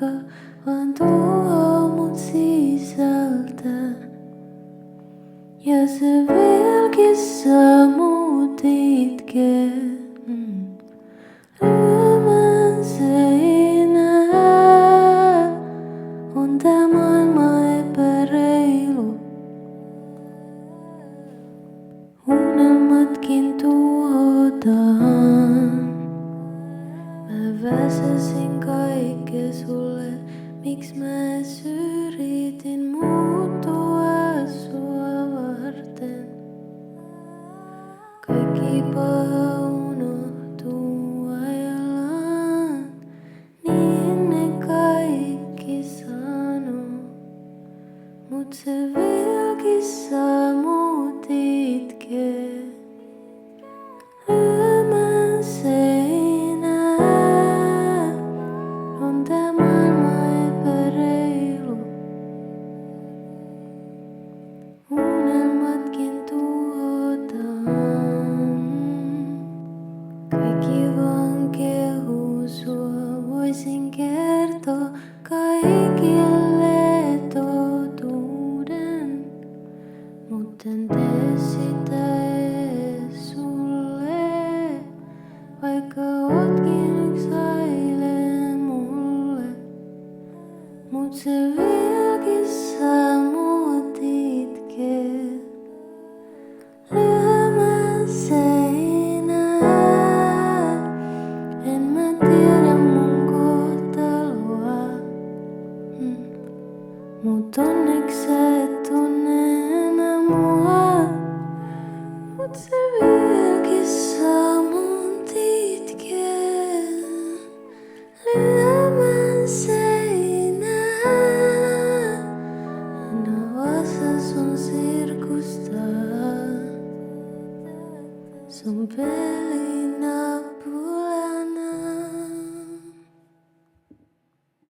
aika, vaan tuo mut sisältä. Ja se vieläkin saa mut itkee. Lyömään seinää, on tää maailma epäreilu. Unelmatkin tuhotaan. Mä väsäsin kaikkea sulle, miks mä edes yritin muuttua sua varten. Kaikki paha unohtuu ajallaan, niin ne kaikki sanoo. Mut se vieläkin saa mut itkee. Lyömään seinää, on tää maailma epäreilu. Unelmatkin tuhotaan. Kaikki vaan kehuu sua, voisin kertoa kaikille totuuden. Mut en tee sitä ees sulle, vaikka ootkin yks aile mulle. Mut se vieläkin saa mut itkee. Lyömään seinää, en mä tiedä mun kohtaloa. Mut onneks sä et tunne enää mua. Mut se vieläkin saa mut itkee. Lyömään seinää, en oo osa sun sirkusta. Sun